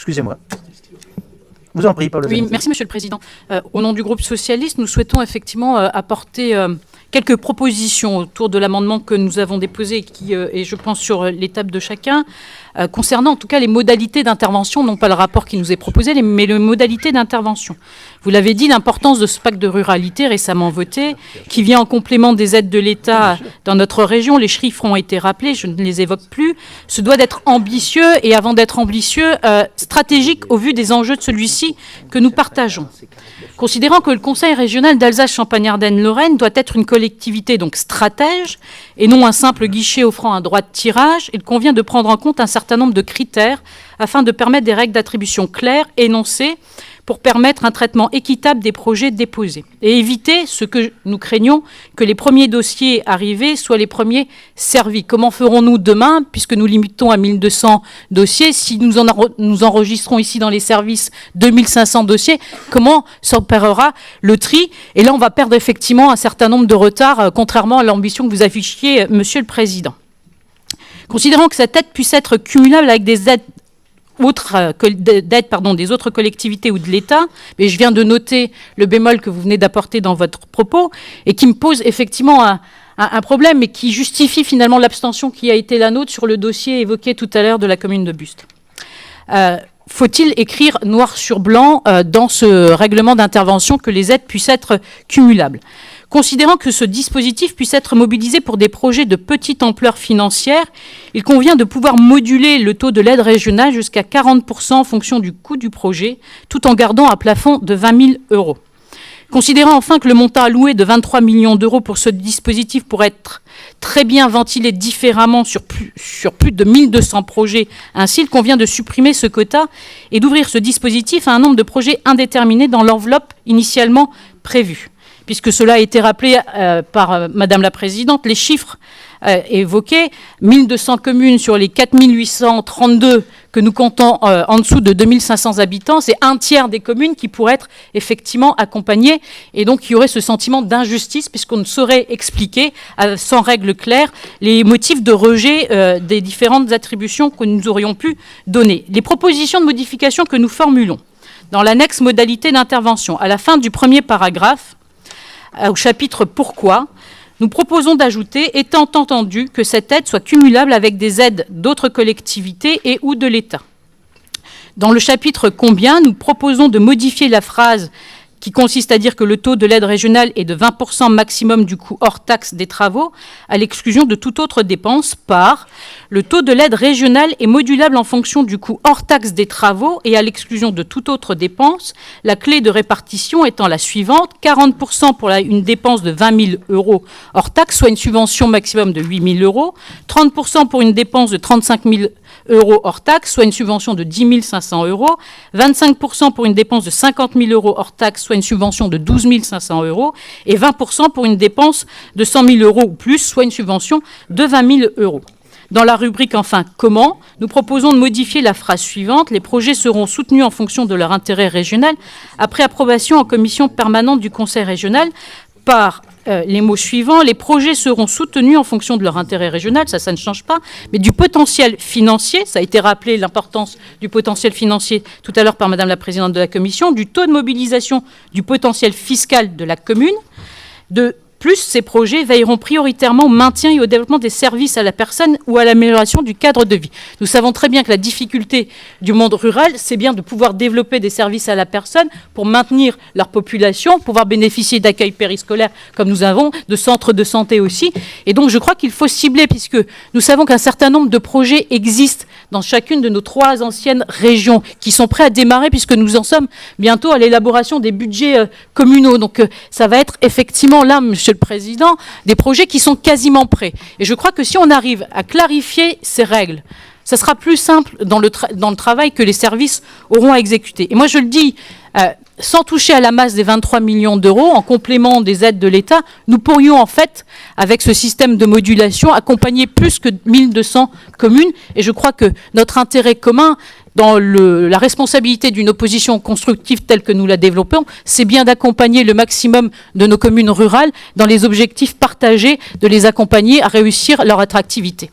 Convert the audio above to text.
Excusez-moi. Vous en prie, Paul. Oui, merci Monsieur le Président. Au nom du groupe socialiste, nous souhaitons effectivement apporter quelques propositions autour de l'amendement que nous avons déposé et qui est, je pense, sur les tables de chacun, concernant en tout cas les modalités d'intervention, non pas le rapport qui nous est proposé, mais les modalités d'intervention. Vous l'avez dit, l'importance de ce pacte de ruralité récemment voté, qui vient en complément des aides de l'État dans notre région, les chiffres ont été rappelés, je ne les évoque plus, se doit d'être ambitieux et avant d'être ambitieux, stratégique au vu des enjeux de celui-ci que nous partageons. Considérant que le Conseil régional d'Alsace-Champagne-Ardenne-Lorraine doit être une collectivité donc stratège et non un simple guichet offrant un droit de tirage, il convient de prendre en compte un certain nombre de critères afin de permettre des règles d'attribution claires, énoncées, pour permettre un traitement équitable des projets déposés et éviter ce que nous craignons, que les premiers dossiers arrivés soient les premiers servis. Comment ferons-nous demain, puisque nous limitons à 1200 dossiers, si nous enregistrons ici dans les services 2500 dossiers, comment s'opérera le tri? Et là, on va perdre effectivement un certain nombre de retards, contrairement à l'ambition que vous affichiez, Monsieur le Président. Considérant que cette aide puisse être cumulable avec des aides des autres collectivités ou de l'État, mais je viens de noter le bémol que vous venez d'apporter dans votre propos et qui me pose effectivement un problème et qui justifie finalement l'abstention qui a été la nôtre sur le dossier évoqué tout à l'heure de la commune de Bustes. Faut-il écrire noir sur blanc dans ce règlement d'intervention que les aides puissent être cumulables ? Considérant que ce dispositif puisse être mobilisé pour des projets de petite ampleur financière, il convient de pouvoir moduler le taux de l'aide régionale jusqu'à 40% en fonction du coût du projet, tout en gardant un plafond de 20 000 euros. Considérant enfin que le montant alloué de 23 millions d'euros pour ce dispositif pourrait être très bien ventilé différemment sur plus de 1200 projets, ainsi il convient de supprimer ce quota et d'ouvrir ce dispositif à un nombre de projets indéterminé dans l'enveloppe initialement prévue. Puisque cela a été rappelé par Madame la Présidente, les chiffres évoqués, 1200 communes sur les 4832 que nous comptons en dessous de 2500 habitants, c'est un tiers des communes qui pourraient être effectivement accompagnées et donc il y aurait ce sentiment d'injustice puisqu'on ne saurait expliquer sans règle claire les motifs de rejet des différentes attributions que nous aurions pu donner. Les propositions de modification que nous formulons dans l'annexe modalité d'intervention, à la fin du premier paragraphe, au chapitre « Pourquoi ?», nous proposons d'ajouter « étant entendu que cette aide soit cumulable avec des aides d'autres collectivités et ou de l'État ». Dans le chapitre « Combien ?», nous proposons de modifier la phrase qui consiste à dire que le taux de l'aide régionale est de 20% maximum du coût hors taxe des travaux, à l'exclusion de toute autre dépense, par le taux de l'aide régionale est modulable en fonction du coût hors taxe des travaux et à l'exclusion de toute autre dépense, la clé de répartition étant la suivante, 40% pour une dépense de 20 000 euros hors taxe, soit une subvention maximum de 8 000 euros, 30% pour une dépense de 35 000 euros hors taxe, soit une subvention de 10 500 euros, 25% pour une dépense de 50 000 euros hors taxe, soit une subvention de 12 500 euros, et 20% pour une dépense de 100 000 euros ou plus, soit une subvention de 20 000 euros. Dans la rubrique enfin « Comment ?», nous proposons de modifier la phrase suivante. Les projets seront soutenus en fonction de leur intérêt régional après approbation en commission permanente du Conseil régional par les mots suivants, les projets seront soutenus en fonction de leur intérêt régional, ça ne change pas, mais du potentiel financier, ça a été rappelé l'importance du potentiel financier tout à l'heure par Madame la Présidente de la Commission, du taux de mobilisation du potentiel fiscal de la commune, de plus, ces projets veilleront prioritairement au maintien et au développement des services à la personne ou à l'amélioration du cadre de vie. Nous savons très bien que la difficulté du monde rural, c'est bien de pouvoir développer des services à la personne pour maintenir leur population, pouvoir bénéficier d'accueil périscolaire comme nous avons, de centres de santé aussi. Et donc, je crois qu'il faut cibler, puisque nous savons qu'un certain nombre de projets existent dans chacune de nos 3 anciennes régions qui sont prêts à démarrer, puisque nous en sommes bientôt à l'élaboration des budgets communaux. Donc, ça va être effectivement là, Monsieur le Président, des projets qui sont quasiment prêts. Et je crois que si on arrive à clarifier ces règles, ça sera plus simple dans le travail que les services auront à exécuter. Et moi, je le dis, sans toucher à la masse des 23 millions d'euros, en complément des aides de l'État, nous pourrions en fait, avec ce système de modulation, accompagner plus que 1200 communes. Et je crois que notre intérêt commun, dans la responsabilité d'une opposition constructive telle que nous la développons, c'est bien d'accompagner le maximum de nos communes rurales dans les objectifs partagés, de les accompagner à réussir leur attractivité.